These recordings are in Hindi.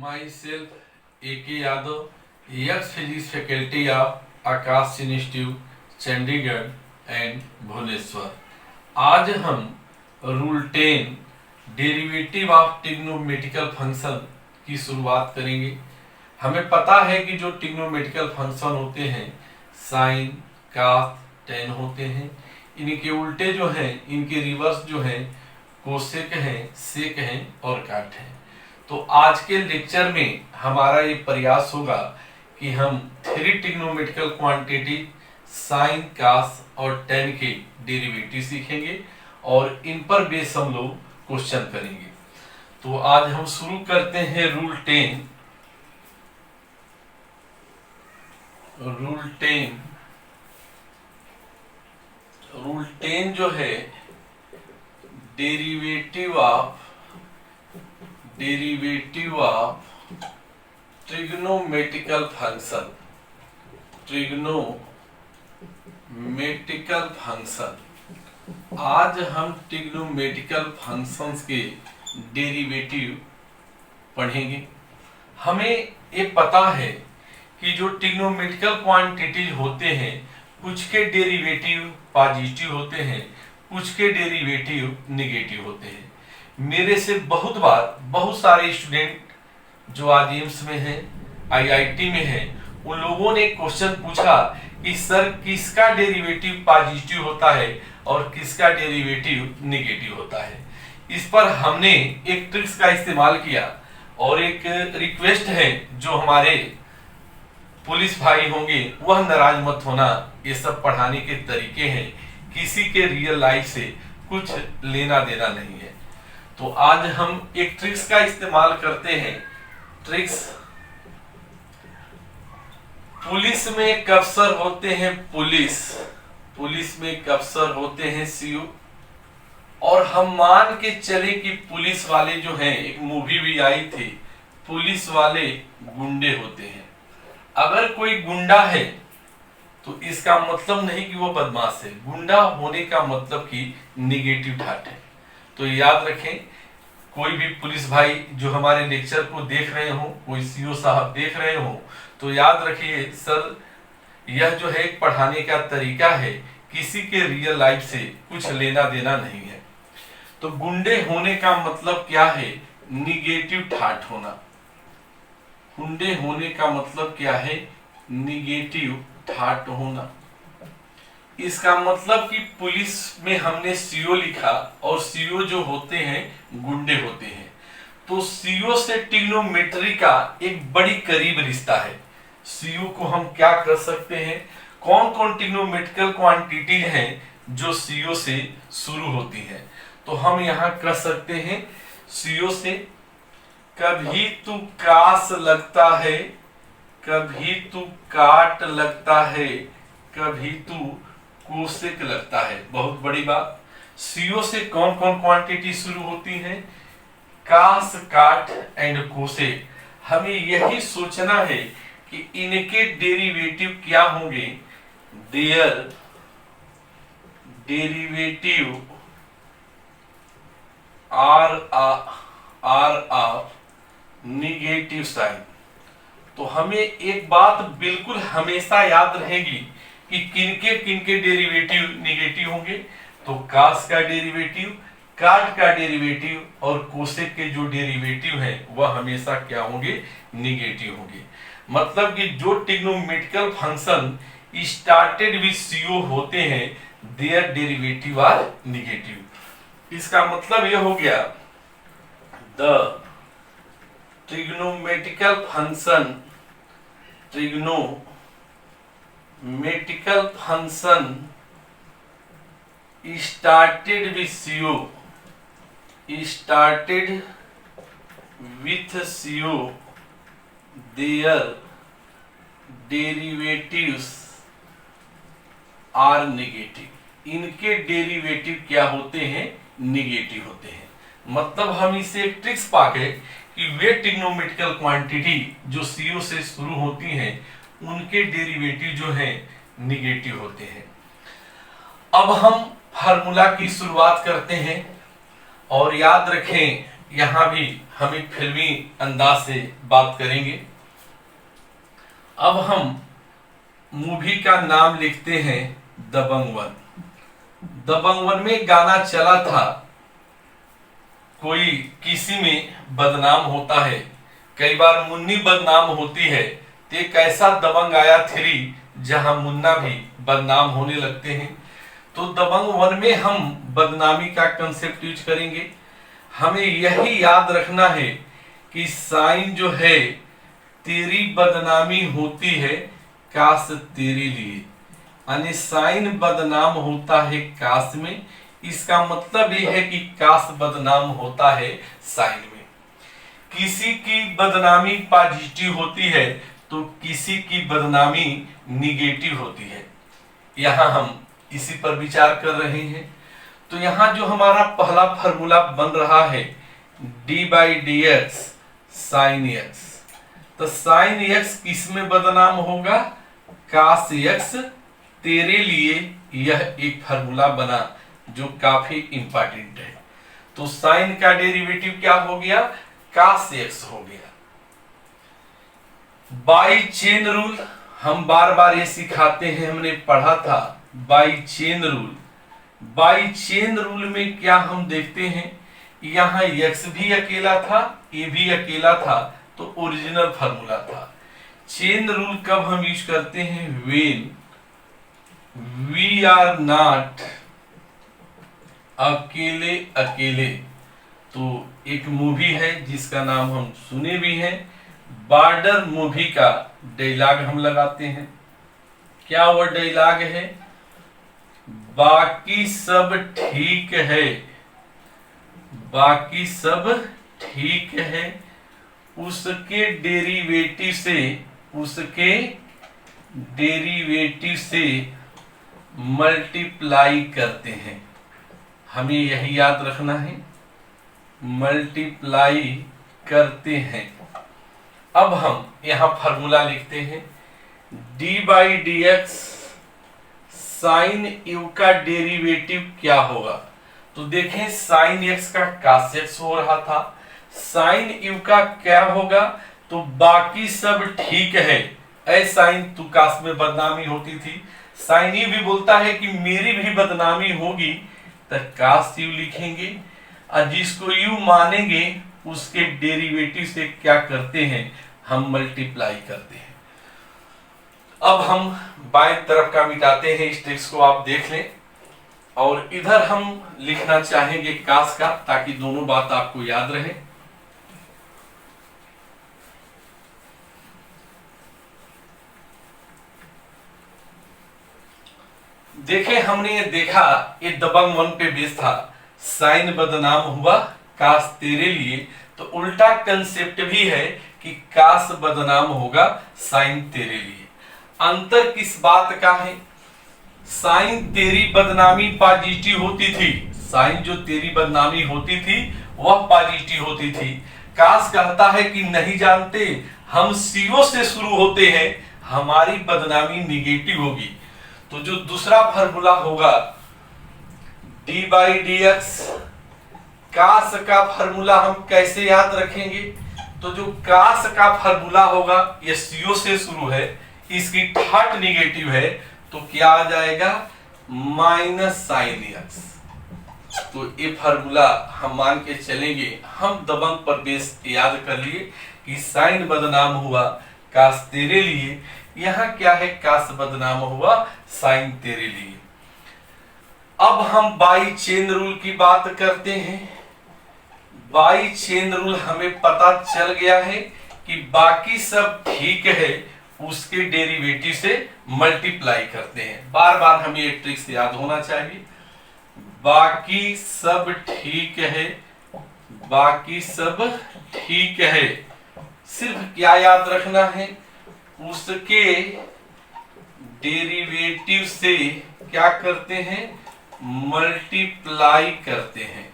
myself A.K. Yadav, ex-physics faculty of Aakash Institute Chandigarh and Bhubaneswar. आज हम rule 10 derivative of trigonometrical function की शुरुआत करेंगे। हमें पता है कि जो ट्रिग्नोमेट्रिकल फंक्शन होते हैं साइन, कॉस, टेन होते हैं। इनके उल्टे जो हैं, इनके रिवर्स जो हैं कोसेक हैं, सेक हैं और काट हैं। तो आज के लेक्चर में हमारा ये प्रयास होगा कि हम 3 ट्रिग्नोमेट्रिकल क्वांटिटी साइन, कॉस और टेन के डेरिवेटिव सीखेंगे और इन पर बेस हम लोग क्वेश्चन करेंगे। तो आज हम शुरू करते हैं रूल 10। रूल 10 जो है डेरिवेटिव ऑफ ट्रिग्नोमेट्रिकल फंक्शन। आज हम ट्रिग्नोमेट्रिकल फंक्शंस के डेरिवेटिव पढ़ेंगे। हमें ये पता है कि जो ट्रिग्नोमेट्रिकल क्वांटिटीज होते हैं कुछ के डेरिवेटिव पॉजिटिव होते हैं, कुछ के डेरिवेटिव नेगेटिव होते हैं। मेरे से बहुत सारे स्टूडेंट जो आज एम्स में हैं, आईआईटी में हैं, उन लोगों ने क्वेश्चन पूछा कि सर किसका डेरिवेटिव पॉजिटिव होता है और किसका डेरिवेटिव नेगेटिव होता है। इस पर हमने एक ट्रिक्स का इस्तेमाल किया और एक रिक्वेस्ट है जो हमारे पुलिस भाई होंगे वह नाराज मत होना, ये सब पढ़ाने के तरीके हैं, किसी के रियल लाइफ से कुछ लेना देना नहीं है। तो आज हम एक ट्रिक्स का इस्तेमाल करते हैं। ट्रिक्स, पुलिस में कब सर होते हैं पुलिस में कब सर होते हैं सीओ, और हम मान के चले कि पुलिस वाले जो हैं, एक मूवी भी आई थी, पुलिस वाले गुंडे होते हैं। अगर कोई गुंडा है तो इसका मतलब नहीं कि वो बदमाश है, गुंडा होने का मतलब कि निगेटिव ठाट है। तो याद रखें, कोई भी पुलिस भाई जो हमारे लेक्चर को देख रहे हो, कोई सीओ साहब देख रहे हो, तो याद रखिए सर यह जो है पढ़ाने का तरीका है, किसी के रियल लाइफ से कुछ लेना देना नहीं है। तो गुंडे होने का मतलब क्या है? निगेटिव ठाट होना। गुंडे होने का मतलब क्या है? निगेटिव ठाट होना। इसका मतलब कि पुलिस में हमने सीओ लिखा और सीओ जो होते हैं गुंडे होते हैं, तो सीओ से ट्रिग्नोमेट्री का एक बड़ी करीब रिश्ता है। सीओ को हम क्या कर सकते हैं? कौन कौन ट्रिग्नोमेट्रिकल क्वांटिटी हैं जो सीओ से शुरू होती हैं? तो हम यहाँ कर सकते हैं सीओ से कभी तू कास लगता है, कभी तू काट लगता है, कभी तू कोसेक लगता है। बहुत बड़ी बात, सीओ से कौन कौन क्वांटिटी शुरू होती हैं? कास, काट एंड कोसेक। हमें यही सोचना है कि इनके डेरिवेटिव क्या होंगे। Their derivative are of negative sign. तो हमें एक बात बिल्कुल हमेशा याद रहेगी कि किनके डेरिवेटिव नेगेटिव होंगे। तो कास का डेरिवेटिव, काट का डेरिवेटिव और कोसेक के जो डेरिवेटिव हैं वह हमेशा क्या होंगे? नेगेटिव होंगे। मतलब कि जो trigonometrical function started with CO होते हैं देयर डेरिवेटिव आर नेगेटिव। इसका मतलब यह हो गया the trigonometrical function started with CO their derivatives are negative। इनके डेरिवेटिव क्या होते हैं? निगेटिव होते हैं। मतलब हम इसे एक ट्रिक्स पा गए कि वे ट्रिग्नोमेट्रिकल क्वांटिटी जो सीओ से शुरू होती हैं उनके डेरिवेटिव जो हैं निगेटिव होते हैं। अब हम फार्मूला की शुरुआत करते हैं और याद रखें यहाँ भी हम एक फिल्मी अंदाज से बात करेंगे। अब हम मूवी का नाम लिखते हैं दबंग 1। दबंग 1 में गाना चला था, कोई किसी में बदनाम होता है, कई बार मुन्नी बदनाम होती है, तो एक ऐसा दबंग आया 3 जहां मुन्ना भी बदनाम होने लगते हैं। तो दबंग 1 में हम बदनामी का कंसेप्ट यूज करेंगे। हमें यही याद रखना है कि साइन जो है, तेरी बदनामी होती है काश तेरे लिए, यानी साइन बदनाम होता है काश में, इसका मतलब यह है कि काश बदनाम होता है साइन में। किसी की बदनामी पॉजिटिव होती है तो किसी की बदनामी निगेटिव होती है। यहां हम इसी पर विचार कर रहे हैं। तो यहां जो हमारा पहला फॉर्मूला बन रहा है d/dx साइन x, तो साइन x किस में बदनाम होगा, काश x तेरे लिए। यह एक फॉर्मूला बना जो काफी इंपॉर्टेंट है। तो साइन का डेरिवेटिव क्या हो गया, काश x हो गया। बाई चेन रूल हम बार बार ये सिखाते हैं, हमने पढ़ा था by chain rule. By chain rule में क्या हम देखते हैं, यहां x भी अकेला था, a भी अकेला था, तो ओरिजिनल फार्मूला था। चेन रूल कब हम यूज करते हैं, व्हेन वी आर नॉट अकेले अकेले। तो एक मूवी है जिसका नाम हम सुने भी हैं, बॉर्डर मूवी का डायलॉग हम लगाते हैं। क्या वो डायलॉग है, बाकी सब ठीक है, बाकी सब ठीक है, उसके डेरिवेटिव से, उसके डेरिवेटिव से मल्टीप्लाई करते हैं। हमें यही याद रखना है, मल्टीप्लाई करते हैं। अब हम यहां फॉर्मूला लिखते हैं d/dx साइन u का डेरिवेटिव क्या होगा। तो देखें साइन x का cos x हो रहा था, साइन u का क्या होगा, तो बाकी सब ठीक है। ऐ साइन तू काश में बदनामी होती थी, साइन u भी बोलता है कि मेरी भी बदनामी होगी, तो काश u लिखेंगे और जिसको u मानेंगे उसके डेरिवेटिव से क्या करते हैं, हम मल्टीप्लाई करते हैं। अब हम बाएं तरफ का मिटाते हैं, इस ट्रिक्स को आप देख लें। और इधर हम लिखना चाहेंगे काश का, ताकि दोनों बात आपको याद रहे। देखें हमने ये देखा, ये दबंग 1 पे बेस था, साइन बदनाम हुआ काश तेरे लिए। तो उल्टा कंसेप्ट भी है कि काश बदनाम होगा साइन तेरे लिए। अंतर किस बात का है, साइन तेरी बदनामी पॉजिटिव होती थी, साइन जो तेरी बदनामी होती थी वह पॉजिटिव होती थी। काश कहता है कि नहीं जानते, हम सीओ से शुरू होते हैं, हमारी बदनामी निगेटिव होगी। तो जो दूसरा फॉर्मूला होगा d/dx, काश का फॉर्मूला हम कैसे याद रखेंगे, तो जो काश का फॉर्मूला होगा ये सीओ से शुरू है, इसकी थर्ड निगेटिव है, तो क्या आ जाएगा, माइनस साइन x। तो ये फॉर्मूला हम मान के चलेंगे, हम दबंग पर बेस याद कर लिए कि साइन बदनाम हुआ काश तेरे लिए, यहां क्या है, काश बदनाम हुआ साइन तेरे लिए। अब हम बाई चेन रूल की बात करते हैं। बाई चेन रूल हमें पता चल गया है कि बाकी सब ठीक है, उसके डेरिवेटिव से मल्टीप्लाई करते हैं। बार बार हमें एक ट्रिक्स याद होना चाहिए, बाकी सब ठीक है, बाकी सब ठीक है, सिर्फ क्या याद रखना है, उसके डेरिवेटिव से क्या करते हैं, मल्टीप्लाई करते हैं,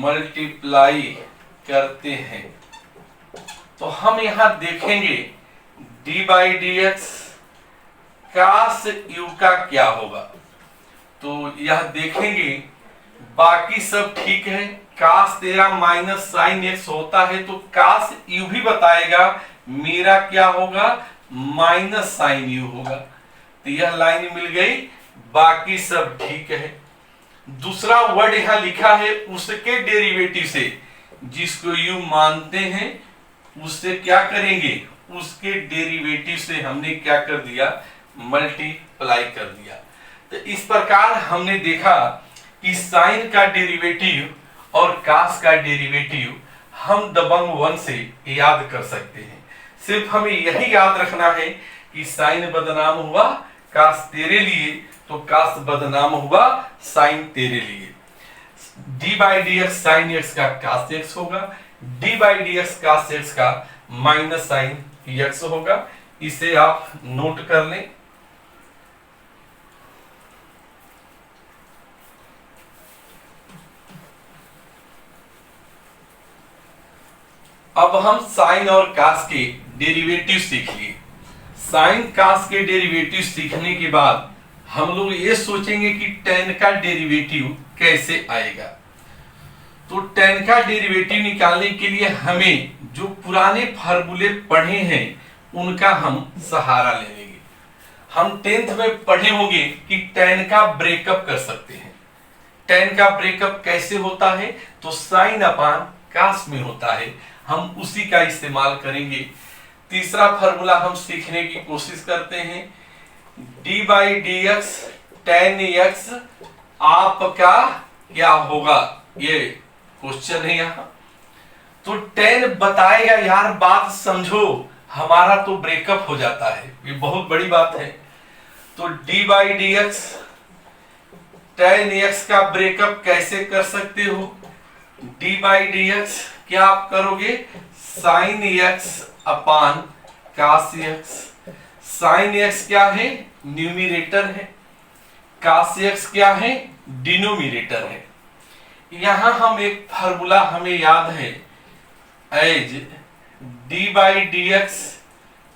मल्टीप्लाई करते हैं। तो हम यहां देखेंगे d/dx काश u का क्या होगा। तो यह देखेंगे बाकी सब ठीक है, कास तेरा माइनस साइन एक्स होता है तो कास यू भी बताएगा मेरा क्या होगा, माइनस साइन यू होगा। तो यह लाइन मिल गई, बाकी सब ठीक है। दूसरा वर्ड यहां लिखा है उसके डेरिवेटिव से, जिसको यू मानते हैं उससे क्या करेंगे, उसके डेरिवेटिव से हमने क्या कर दिया, मल्टीप्लाई कर दिया। तो इस प्रकार हमने देखा कि साइन का डेरिवेटिव और कास का डेरिवेटिव हम दबंग वन से याद कर सकते हैं। सिर्फ हमें यही याद रखना है कि साइन बदनाम हुआ कास तेरे लिए, तो कास बदनाम हुआ साइन तेरे लिए। D by D x sine x का कास एक्स होगा, d by D x cos x का माइनस साइन एक्स होगा। इसे आप नोट कर लें। अब हम साइन और कास के डेरिवेटिव सीख लिए। साइन कास के डेरिवेटिव सीखने के बाद हम लोग ये सोचेंगे कि tan का डेरिवेटिव कैसे आएगा। तो tan का डेरिवेटिव निकालने के लिए हमें जो पुराने फार्मूले पढ़े हैं उनका हम सहारा लेंगे। हम 10th में पढ़े होंगे कि tan का ब्रेकअप कर सकते हैं। tan का ब्रेकअप कैसे होता है, तो साइन अपान कास में होता है, हम उसी का इस्तेमाल करेंगे। तीसरा फार्मूला हम सीखने की कोशिश करते हैं, d by D x ten x आपका क्या होगा, ये क्वेश्चन है यहाँ। तो 10 बताएगा यार, बात समझो, हमारा तो ब्रेकअप हो जाता है, ये बहुत बड़ी बात है। तो d by D x ten x का ब्रेकअप कैसे कर सकते हो, डी बाई डी एक्स क्या आप करोगे, साइन एक्स अपान कास एक्स। साइन एक्स क्या है, न्यूमिरेटर है, कास एक्स क्या है, डिनोमिनेटर है। यहां हम एक फार्मूला हमें याद है, as d by D x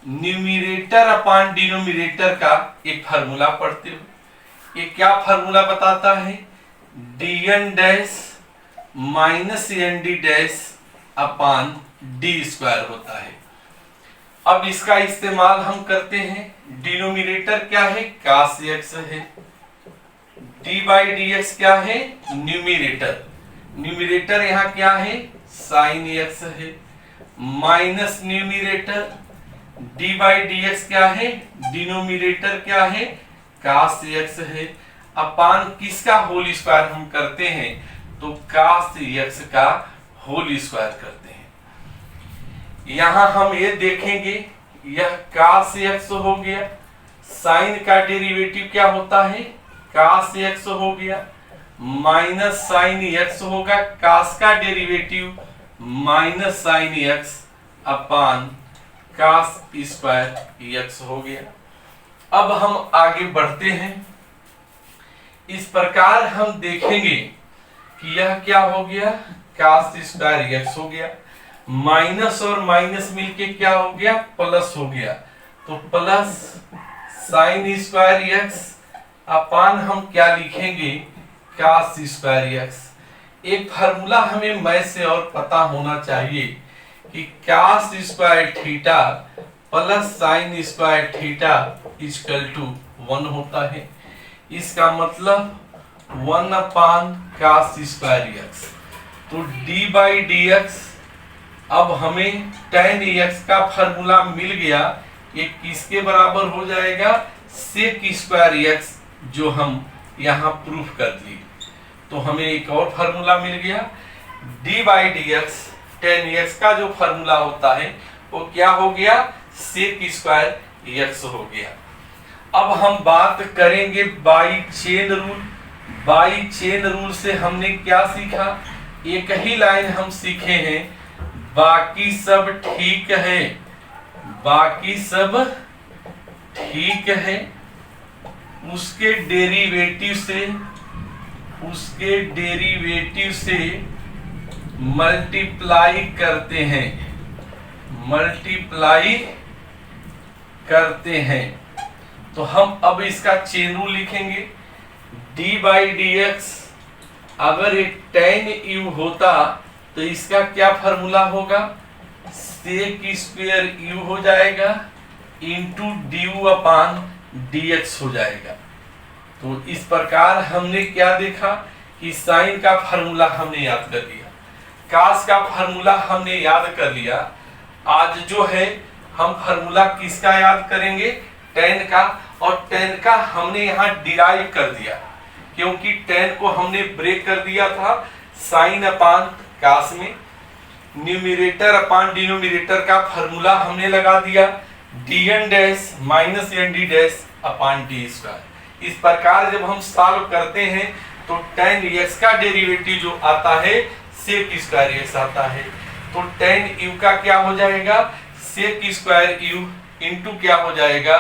numerator upon denominator का एक फार्मूला पढ़ते हो। ये क्या फार्मूला बताता है, d n dash minus n d dash upon d square होता है। अब इसका इस्तेमाल हम करते हैं, डिनोमिनेटर क्या है, कास एक्स है, डी बाई डी एक्स क्या है, न्यूमिनेटर, न्यूमिनेटर यहाँ क्या है, साइन एक्स है, minus numerator D by D x क्या है, डिनोमिनेटर क्या है, कास एक्स है, अपान किसका होल स्क्वायर हम करते हैं, तो कास एक्स का होल स्क्वायर करते हैं। यहां हम ये देखेंगे, यह कास एक्स हो गया, साइन का डेरिवेटिव क्या होता है, कास एक्स हो गया, माइनस साइन एक्स होगा, कास का डेरिवेटिव माइनस साइन एक्स अपान कास स्क्वायर एक्स हो गया। अब हम आगे बढ़ते हैं। इस प्रकार हम देखेंगे कि यह क्या हो गया, कास स्क्वायर एक्स हो गया, माइनस और माइनस मिलके क्या हो गया, प्लस हो गया, तो plus sine square x upon हम क्या लिखेंगे, कास स्क्वायर एक्स। एक फार्मूला हमें मैथ से और पता होना चाहिए कि cos square theta plus sine square theta equal to 1 होता है। इसका मतलब 1 अपान कास स्क्वायर एक्स। तो डी बाई डी एक्स, अब हमें tan एक्स का फार्मूला मिल गया, ये किसके बराबर हो जाएगा, सेक स्क्वायर एक्स, जो हम यहाँ प्रूफ कर दिए। तो हमें एक और फार्मूला मिल गया, D by D x tan x का जो फार्मूला होता है वो क्या हो गया, सेक स्क्वायर एक्स हो गया। अब हम बात करेंगे by chain rule. By chain rule से हमने क्या सीखा, एक ही लाइन हम सीखे हैं, बाकी सब ठीक है, बाकी सब ठीक है, उसके डेरिवेटिव से मल्टीप्लाई करते हैं, मल्टीप्लाई करते हैं। तो हम अब इसका चेन रूल लिखेंगे, डी बाई डी एक्स अगर एक tan u होता तो इसका क्या फॉर्मूला होगा, sec स्क्वायर u हो जाएगा इंटू du अपान dx हो जाएगा। तो इस प्रकार हमने क्या देखा कि साइन का फार्मूला हमने याद कर लिया, कास का फार्मूला हमने याद कर लिया। आज जो है हम फार्मूला किसका याद करेंगे, tan का, और tan का हमने यहाँ डिराइव कर दिया क्योंकि tan को हमने ब्रेक कर दिया था साइन अपान कास में। न्यूमरेटर अपान डिनोमिनेटर का फार्मूला हमने लगा दिया dn dash minus nd dash upon d square. इस प्रकार जब हम सॉल्व करते हैं तो tan x का डेरिवेटिव जो आता है sec स्क्वायर x आता है। तो tan u का क्या हो जाएगा, sec स्क्वायर u इंटू क्या हो जाएगा,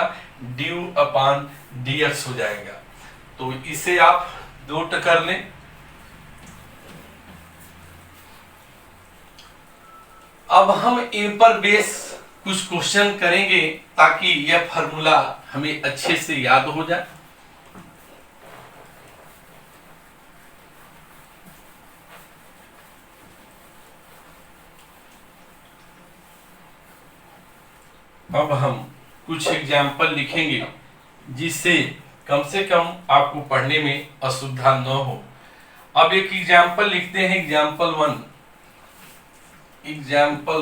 du अपान dx हो जाएगा। तो इसे आप नोट कर लें। अब हम इन पर बेस कुछ क्वेश्चन करेंगे ताकि यह फार्मूला हमें अच्छे से याद हो जाए। अब हम कुछ एग्जाम्पल लिखेंगे जिससे कम से कम आपको पढ़ने में असुविधा न हो। अब एक एग्जाम्पल लिखते हैं, example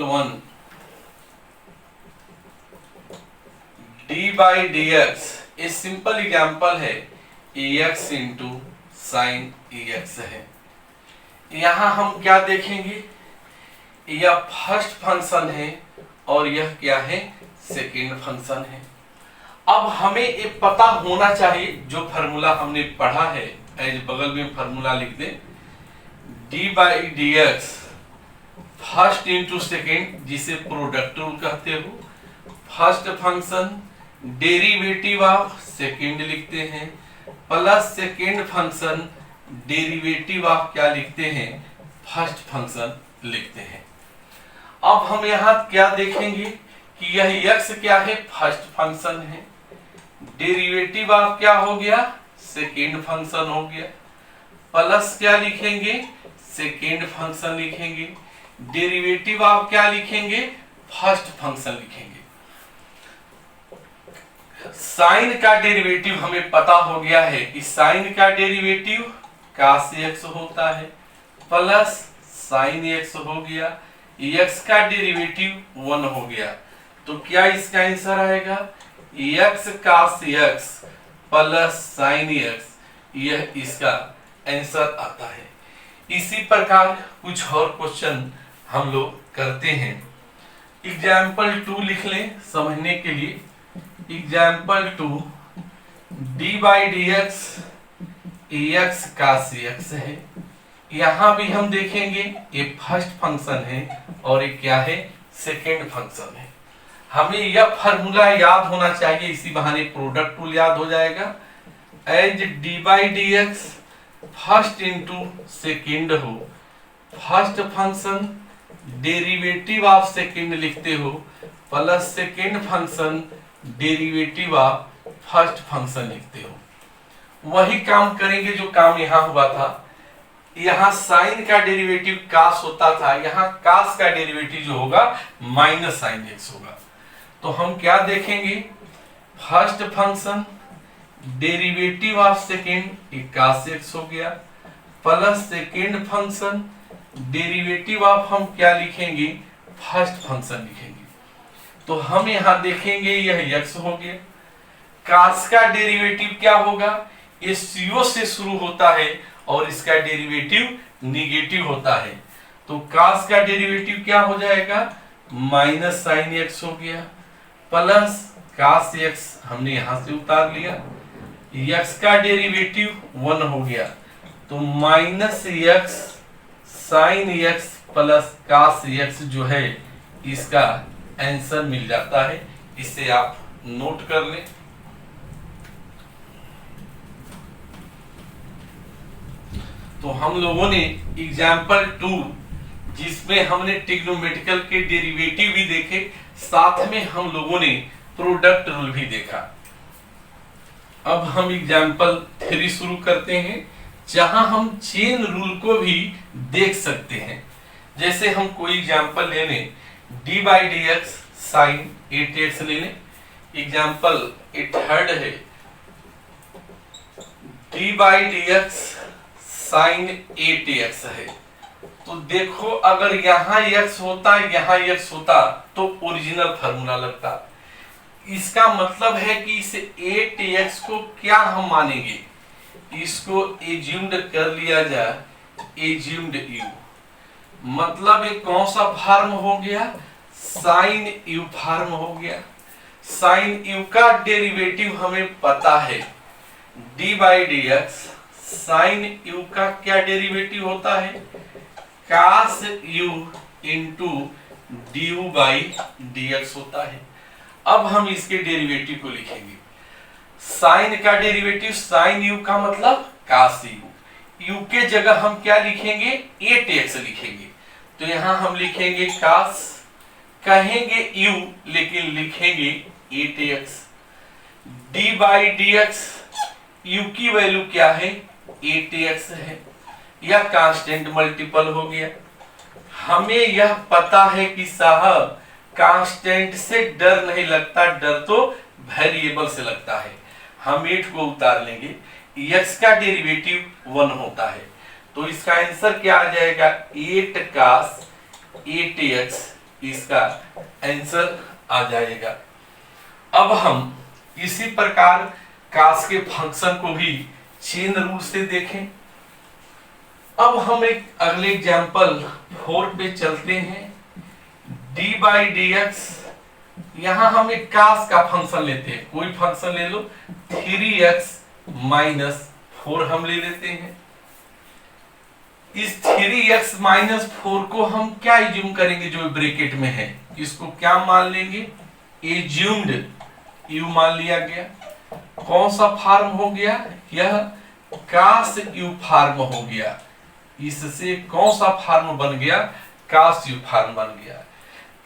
one d by D x, ये सिंपल एग्जाम्पल है, ax इंटू साइन एक्स है। यहां हम क्या देखेंगे, यह फर्स्ट फंक्शन है और यह क्या है, सेकेंड फंक्शन है। अब हमें ये पता होना चाहिए जो फार्मूला हमने पढ़ा है, एज बगल में फार्मूला लिख दे, d by D X first into second जिसे प्रोडक्ट रूल कहते हो, first function derivative of second लिखते हैं plus second function derivative of क्या लिखते हैं, फर्स्ट फंक्शन लिखते हैं। अब हम यहाँ क्या देखेंगे कि यह x क्या है, फर्स्ट फंक्शन है, डेरिवेटिव ऑफ क्या हो गया, सेकेंड फंक्शन हो गया, प्लस क्या लिखेंगे, सेकेंड फंक्शन लिखेंगे, डेरिवेटिव ऑफ क्या लिखेंगे, फर्स्ट फंक्शन लिखेंगे। साइन का डेरिवेटिव हमें पता हो गया है कि साइन का डेरिवेटिव cos x होता है प्लस साइन x हो गया, x का डेरिवेटिव 1 हो गया। तो क्या इसका आंसर आएगा, x cos x plus sign x, यह इसका आंसर आता है। इसी प्रकार कुछ और क्वेश्चन हम लोग करते हैं। एग्जाम्पल 2 लिख लें समझने के लिए। Example 2 d by D x ax cos x है। यहां भी हम देखेंगे ये फर्स्ट फंक्शन है और ये क्या है, सेकेंड फंक्शन है। हमें यह फार्मूला याद होना चाहिए, इसी बहाने प्रोडक्ट रूल याद हो जाएगा। As d by D X first into second हो, first function derivative of second लिखते हो plus second function derivative of first function लिखते हो। वही काम करेंगे जो काम यहाँ हुआ था। यहाँ साइन का डेरिवेटिव कास होता था, यहाँ कास का डेरिवेटिव जो होगा माइनस साइन एक्स होगा। तो हम क्या देखेंगे, first function derivative of second cos x हो गया plus second function derivative of हम क्या लिखेंगे, फर्स्ट फंक्शन लिखेंगे। तो हम यहां देखेंगे यह x हो गया। कास का डेरिवेटिव क्या होगा, ये CO से शुरू होता है और इसका डेरिवेटिव निगेटिव होता है। तो कास का डेरिवेटिव क्या हो जाएगा, माइनस साइन x हो गया प्लस कास x हमने यहां से उतार लिया, x का डेरिवेटिव 1 हो गया। तो minus x sine x plus cos x जो है इसका आंसर मिल जाता है। इसे आप नोट कर लें। तो हम लोगों ने एग्जाम्पल 2 जिसमें हमने ट्रिग्नोमेट्रिकल के डेरिवेटिव भी देखे, साथ में हम लोगों ने प्रोडक्ट रूल भी देखा। अब हम एग्जाम्पल 3 शुरू करते हैं जहां हम चेन रूल को भी देख सकते हैं। जैसे हम कोई एग्जांपल ले लें, d by D x sine 8x ले लें। एग्जांपल थर्ड है d by D x sine 8x है। तो देखो अगर यहाँ x होता यहाँ x होता तो ओरिजिनल फार्मूला लगता। इसका मतलब है कि इस 8x को क्या हम मानेंगे, इसको एज्यूम्ड कर लिया जाए, एज्यूम्ड u, मतलब ये कौन सा फॉर्म हो गया, साइन u फॉर्म हो गया। साइन u का डेरिवेटिव हमें पता है, d by D x sine u का क्या डेरिवेटिव होता है, cos u into d u by D x होता है। अब हम इसके डेरिवेटिव को लिखेंगे। साइन का डेरिवेटिव साइन u का मतलब कास u, u के जगह हम क्या लिखेंगे, 8x लिखेंगे। तो यहां हम लिखेंगे कास, कहेंगे u लेकिन लिखेंगे 8x। d by D x, u की वैल्यू क्या है, 8x है, यह कांस्टेंट मल्टीपल हो गया। हमें यह पता है कि साहब कांस्टेंट से डर नहीं लगता, डर तो वेरिएबल से लगता है। हम 8 को उतार लेंगे, x का डेरिवेटिव 1 होता है, तो इसका आंसर क्या आ जाएगा, 8 कास 8x, इसका आंसर आ जाएगा। अब हम इसी प्रकार कास के फंक्शन को भी चेन रूल से देखें। अब हम एक अगले एग्जांपल 4 पे चलते हैं। d बाई डी एक्स, यहां हम एक कास का फंक्शन लेते हैं, कोई फंक्शन ले लो, 3x माइनस 4 हम ले लेते हैं। इस 3x माइनस 4 को हम क्या एज्यूम करेंगे, जो ब्रैकेट में है इसको क्या मान लेंगे, एज्यूम्ड u मान लिया गया। कौन सा फॉर्म हो गया, यह कास u फॉर्म हो गया। इससे कौन सा फॉर्म बन गया, कास u फॉर्म बन गया।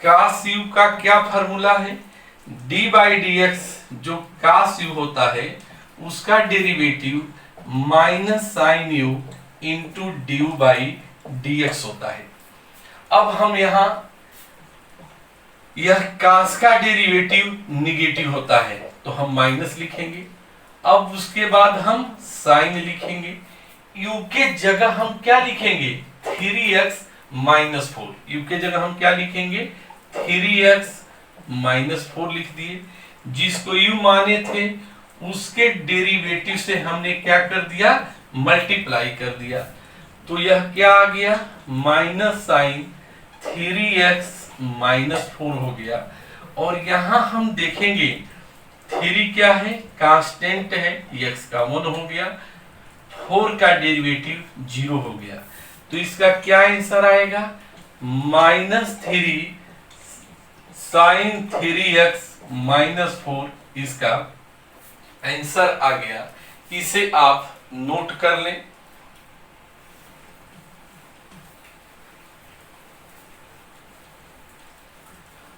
कास u का क्या फार्मूला है, d बाई डी एक्स जो कास u होता है उसका derivative minus sine u into d u by D x होता है। अब हम यहां, यह कास का डेरिवेटिव निगेटिव होता है तो हम माइनस लिखेंगे। अब उसके बाद हम साइन लिखेंगे, u के जगह हम क्या लिखेंगे, 3x माइनस 4, u के जगह हम क्या लिखेंगे, 3x माइनस 4 लिख दिए। जिसको u माने थे उसके डेरिवेटिव से हमने क्या कर दिया, मल्टीप्लाई कर दिया। तो यह क्या आ गया, माइनस साइन 3x माइनस 4 हो गया। और यहां हम देखेंगे 3 क्या है, कांस्टेंट है, x का 1 हो गया, 4 का डेरिवेटिव 0 हो गया। तो इसका क्या आंसर आएगा, माइनस 3 साइन 3x माइनस 4, इसका आंसर आ गया। इसे आप नोट कर लें।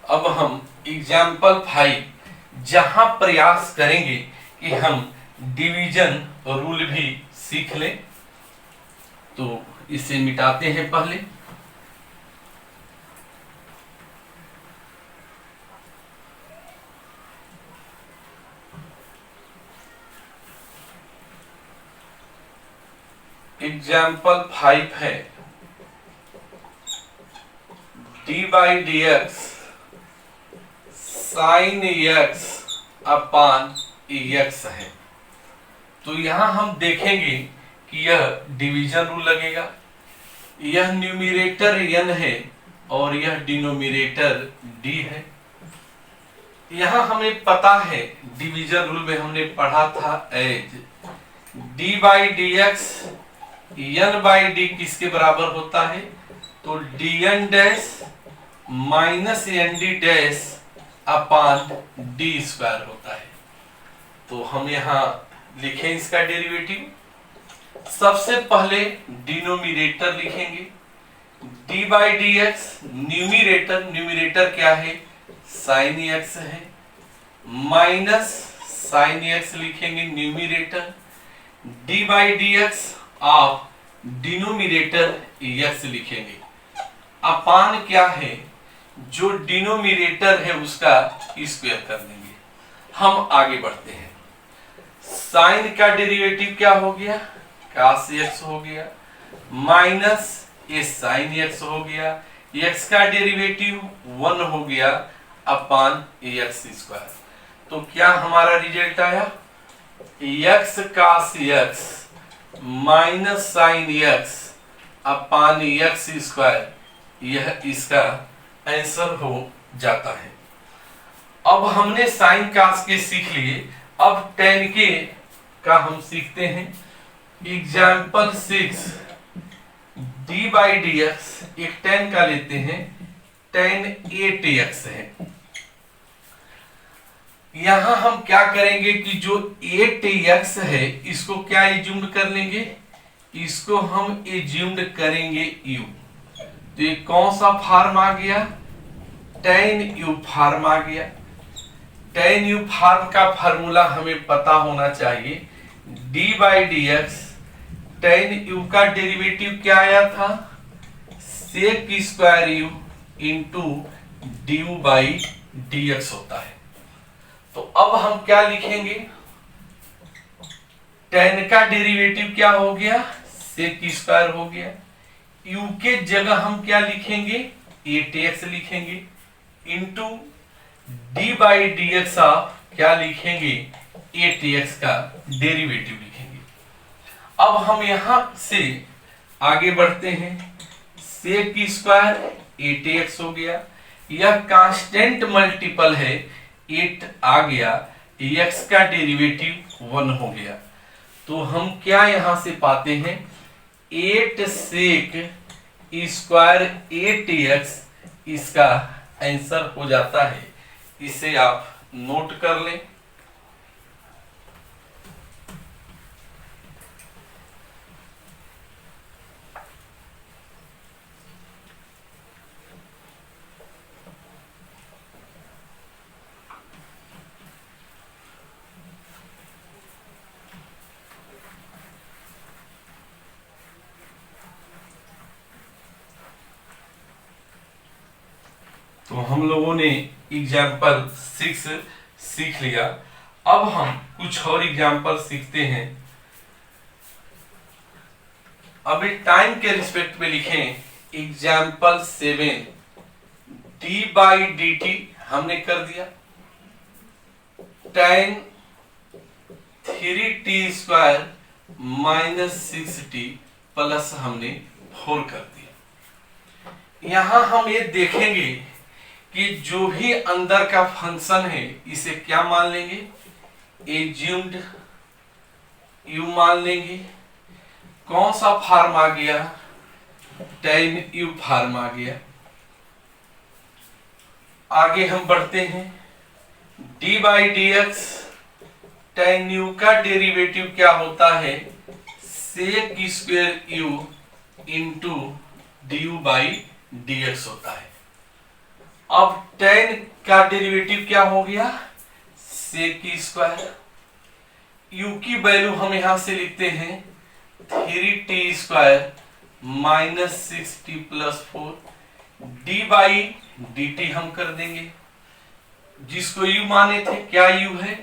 अब हम एग्जाम्पल 5 जहां प्रयास करेंगे कि हम डिवीजन रूल भी सीख लें, तो इसे मिटाते हैं पहले। एग्जाम्पल 5 है, d by D x sine x upon x है। तो यहां हम देखेंगे कि यह डिवीजन रूल लगेगा। यह न्यूमरेटर n है और यह डिनोमिनेटर d है। यहां हमें पता है, डिवीजन रूल में हमने पढ़ा था as d by D x n by d किसके बराबर होता है, तो dn dash minus n d dash upon d square होता है। तो हम यहां लिखें इसका डेरिवेटिव। सबसे पहले डिनोमिनेटर लिखेंगे, d by D x, numerator क्या है, साइन x है, माइनस साइन x लिखेंगे numerator, d by D x आप डिनोमिनेटर x लिखेंगे। अपान क्या है, जो डिनोमिनेटर है उसका स्क्वायर कर देंगे। हम आगे बढ़ते हैं। साइन का डेरिवेटिव क्या हो गया, cos x हो गया, माइनस ए साइन x हो गया, x का डेरिवेटिव 1 हो गया अपान एक्स स्क्वायर। तो क्या हमारा रिजल्ट आया, x cos x minus sine x upon x square, यह इसका आंसर हो जाता है। अब हमने साइन कास के सीख लिए, अब टेन के का हम सीखते हैं। Example 6 D by D x, एक टेन का लेते हैं, टेन 8x है। यहां हम क्या करेंगे कि जो 8x है इसको क्या एज्यूम्ड कर लेंगे, इसको हम एज्यूम्ड करेंगे u। तो ये कौन सा फॉर्म आ गया, टेन यू फॉर्म आ गया। टेन यू फॉर्म का फार्मूला हमें पता होना चाहिए, d by D x, tan u का डेरिवेटिव क्या आया था, sec square u into d u by D x होता है। तो अब हम क्या लिखेंगे, टेन का डेरिवेटिव क्या हो गया, सेक स्क्वायर हो गया, u के जगह हम क्या लिखेंगे, 8x लिखेंगे, into D by D x आप क्या लिखेंगे, 8x का डेरिवेटिव लिखेंगे। अब हम यहां से आगे बढ़ते हैं, सेक स्क्वायर 8x हो गया, यह कांस्टेंट मल्टीपल है, 8 आ गया, x का डेरिवेटिव 1 हो गया। तो हम क्या यहां से पाते हैं, 8 सेक स्क्वायर 8x इसका आंसर हो जाता है। इसे आप नोट कर लें। तो हम लोगों ने एग्जाम्पल 6 सीख लिया। अब हम कुछ और एग्जाम्पल सीखते हैं। अभी टाइम के रिस्पेक्ट में लिखें, example 7 D by d T हमने कर दिया, ten 3t square minus 6t plus हमने 4 कर दिया। यहां हम ये देखेंगे कि जो भी अंदर का फंक्शन है इसे क्या मान लेंगे, एज्यूम्ड यू मान लेंगे। कौन सा फॉर्म आ गया, टेन यू फॉर्म आ गया। आगे हम बढ़ते हैं, d by D x, tan u का डेरिवेटिव क्या होता है, sec square u into d u by D x होता है। अब टेन का डेरिवेटिव क्या हो गया, सेक स्क्वायर, यू की वैल्यू हम यहां से लिखते हैं 3t square minus 6t plus 4, d by d t हम कर देंगे, जिसको u माने थे, क्या u है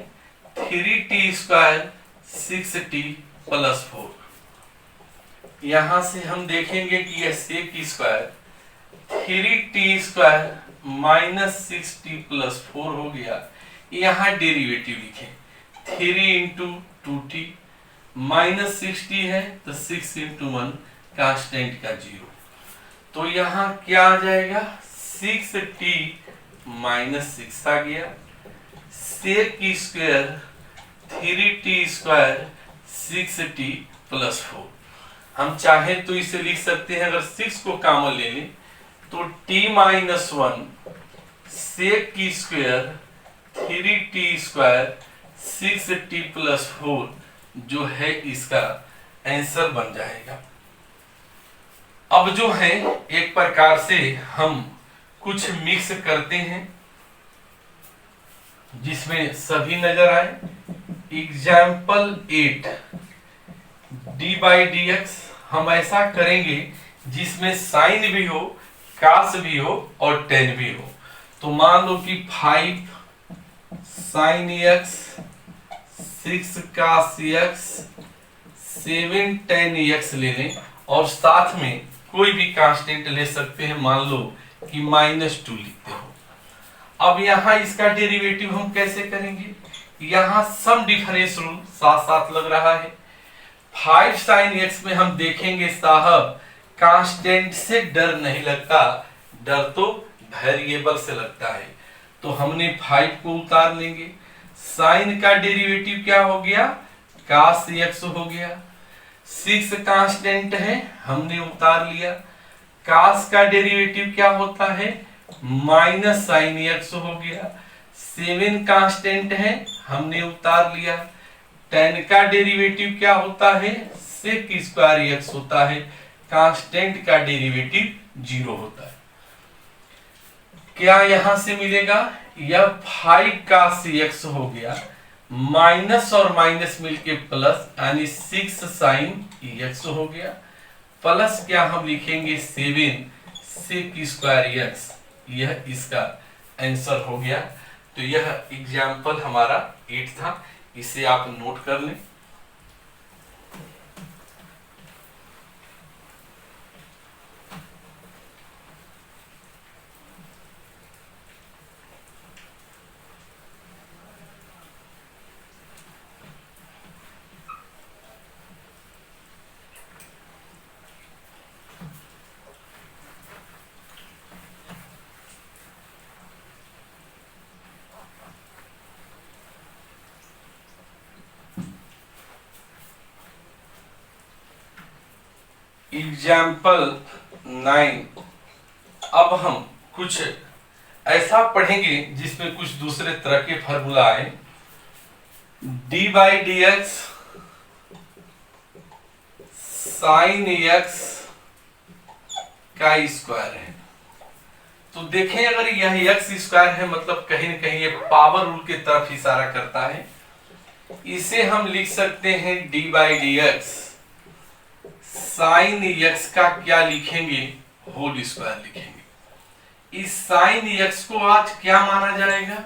3t स्क्वायर 6t प्लस 4। यहां से हम देखेंगे कि यह sec square 3t square minus 6t plus 4 हो गया। यहां डेरिवेटिव लिखें, 3 इंटू 2t माइनस 6t है तो 6 इंटू 1 कांस्टेंट का 0। तो यहां क्या आ जाएगा, 6t माइनस 6 आ गया, sec square 3t square 6t plus 4। हम चाहे तो इसे लिख सकते हैं, अगर 6 को कॉमन ले लें तो t माइनस 1 सेक की square 3t square 6t plus 4 जो है इसका आंसर बन जाएगा। अब जो है एक प्रकार से हम कुछ मिक्स करते हैं जिसमें सभी नजर आए। Example 8 D by D x हम ऐसा करेंगे जिसमें साइन भी हो, कास भी हो और टेन भी हो। तो मान लो कि 5 साइन एक्स, 6 कास एक्स, 7 टेन एक्स ले लें और साथ में कोई भी कांस्टेंट ले सकते हैं। मान लो कि -2 लिखते हो। अब यहां इसका डेरिवेटिव हम कैसे करेंगे? यहां सम डिफरेंस रूल साथ साथ लग रहा है। 5 साइन एक्स में हम देखेंगे साहब कांस्टेंट से डर नहीं लगता, डर तो वेरिएबल से लगता है। तो हमने 5 को उतार लेंगे। साइन का डेरिवेटिव क्या हो गया? कास एक्स हो गया। 6 कांस्टेंट है, हमने उतार लिया। कास का डेरिवेटिव क्या होता है? माइनस साइन एक्स हो गया। 7 कांस्टेंट है, हमने उतार लिया। 10 का डेरिवेटिव क्या होता है? सेक स्क्वायर एक्स होता है। कांस्टेंट का डेरिवेटिव 0 होता है। क्या यहां से मिलेगा? यह 5 कास एक्स हो गया, माइनस और माइनस मिलके प्लस, यानी 6 साइन एक्स हो गया। प्लस क्या हम लिखेंगे? 7 सेक स्क्वायर एक्स। यह इसका आंसर हो गया। तो यह एग्जाम्पल हमारा 8 था, इसे आप नोट कर लें। एग्जाम्पल 9। अब हम कुछ ऐसा पढ़ेंगे जिसमें कुछ दूसरे तरह के फार्मूला आए। D by D x sine x का स्क्वायर है। तो देखें, अगर यह एक्स स्क्वायर है मतलब कहीं न कहीं ये पावर रूल की तरफ इशारा करता है। इसे हम लिख सकते हैं d by D x sine x का क्या लिखेंगे? होल स्क्वायर लिखेंगे। इस साइन एक्स को आज क्या माना जाएगा?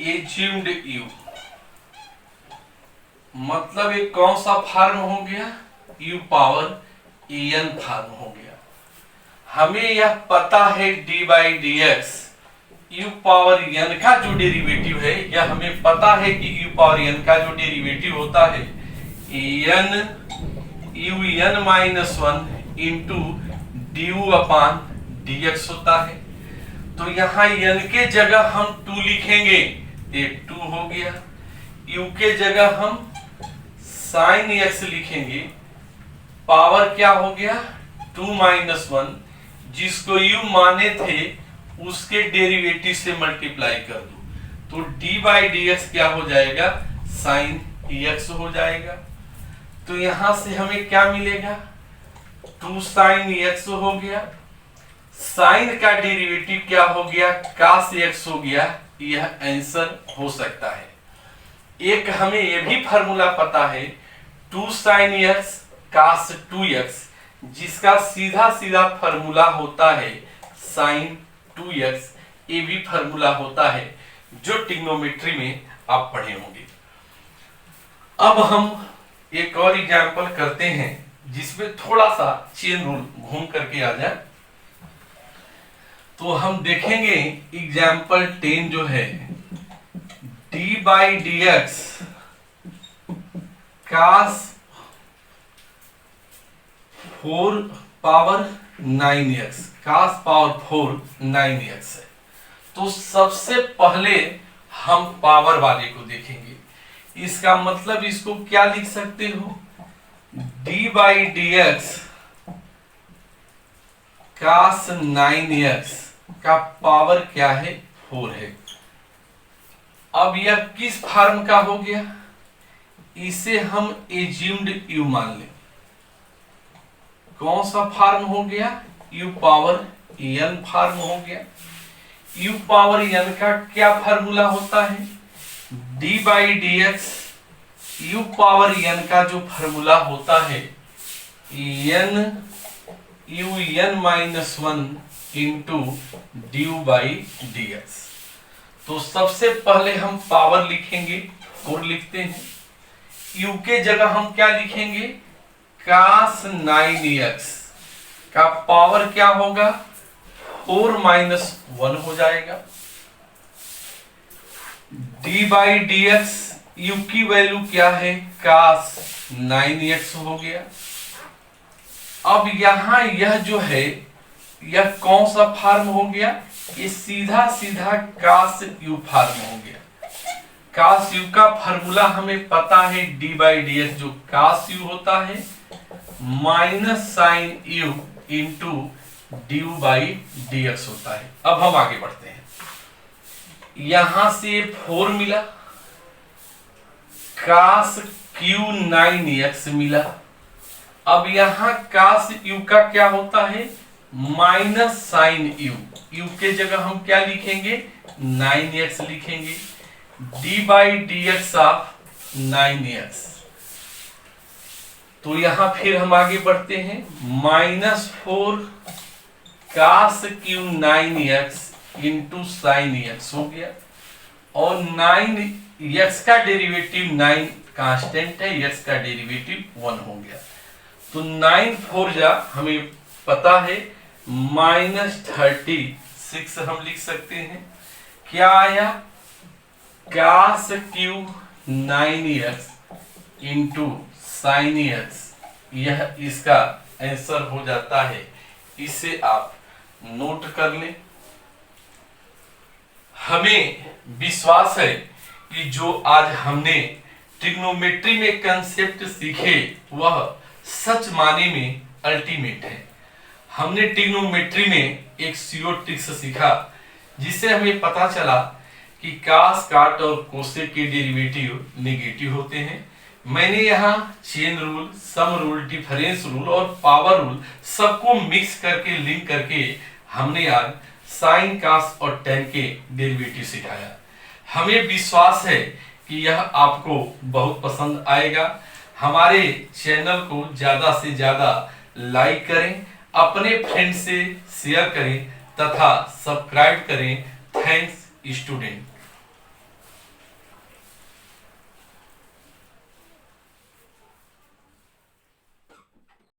Assumed you. मतलब एक कौन सा फॉर्म हो गया? यू पावर एन फॉर्म हो गया। हमें यह पता है d by D x u power n का जो डेरिवेटिव है, यह हमें पता है कि यू पावर एन का जो डेरिवेटिव होता है n u n minus 1 into d u upon d x होता है। तो यहां एन के जगह हम 2 लिखेंगे, ये 2 हो गया। यू के जगह हम साइन एक्स लिखेंगे, पावर क्या हो गया? 2 माइनस 1, जिसको यू माने थे उसके डेरिवेटिव से मल्टीप्लाई कर दो। तो डी बाई डी एक्स क्या हो जाएगा? साइन एक्स हो जाएगा। तो यहां से हमें क्या मिलेगा? 2 साइन एक्स हो गया। साइन का डेरिवेटिव क्या हो गया? कास एक्स हो गया। यह आंसर हो सकता है। एक हमें यह भी फार्मूला पता है 2 साइन एक्स कास 2x, जिसका सीधा सीधा फार्मूला होता है साइन 2x। ये भी फार्मूला होता है जो ट्रिग्नोमेट्री में आप पढ़े होंगे। अब हम एक और एग्जाम्पल करते हैं जिसमें थोड़ा सा चेन रूल घूम करके आ जाए। तो हम देखेंगे एग्जाम्पल 10 जो है d by D x cos 4 power 9x, cos power 4 9x है। तो सबसे पहले हम पावर वाले को देखेंगे। इसका मतलब इसको क्या लिख सकते हो? D by D x cos 9x का पावर क्या है? 4 है। अब यह किस फॉर्म का हो गया? इसे हम एज्यूम्ड यू मान लें। कौन सा फॉर्म हो गया? यू पावर एन फॉर्म हो गया। यू पावर एन का क्या फार्मूला होता है? D by D x u power n का जो फॉर्मूला होता है n u n minus 1 into d u by dx। तो सबसे पहले हम पावर लिखेंगे और लिखते हैं u के जगह हम क्या लिखेंगे cos 9x का पावर क्या होगा 4 माइनस 1 हो जाएगा। d by D x you की वैल्यू क्या है cos 9x हो गया। अब यहां यह जो है यह कौन सा फॉर्म हो गया, ये सीधा सीधा cos u फॉर्म हो गया। cos u का फॉर्मूला हमें पता है d बाई डी एक्स जो cos u होता है minus sine u into d u by D x होता है। अब हम आगे बढ़ते हैं, यहां से 4 मिला, cos q 9x मिला। अब यहां cos u का क्या होता है माइनस साइन u के जगह हम क्या लिखेंगे 9x लिखेंगे, d by D x of 9x। तो यहां फिर हम आगे बढ़ते हैं, -4 cos q 9x into sine x हो गया, और 9x का डेरिवेटिव 9 कांस्टेंट है, x का डेरिवेटिव 1 हो गया। तो 9 4 जा हमें पता है -36 हम लिख सकते हैं। क्या आया cos q 9x into sine x, यह इसका आंसर हो जाता है। इसे आप नोट कर लें। हमें विश्वास है कि जो आज हमने ट्रिग्नोमेट्री में कंसेप्ट सीखे वह सच माने में अल्टीमेट है। हमने ट्रिग्नोमेट्री में एक सीओ ट्रिक्स सीखा जिससे हमें पता चला कि कास काट और कोसेक के डेरिवेटिव नेगेटिव होते हैं। मैंने यहाँ chain rule, sum rule, difference rule और पावर रूल सबको मिक्स करके लिंक करके हमने आज साइन कास और टेन के डेरिवेटिव सिखाया। हमें विश्वास है कि यह आपको बहुत पसंद आएगा। हमारे चैनल को ज्यादा से ज्यादा लाइक करें, अपने फ्रेंड से शेयर करें तथा सब्सक्राइब करें। Thanks student.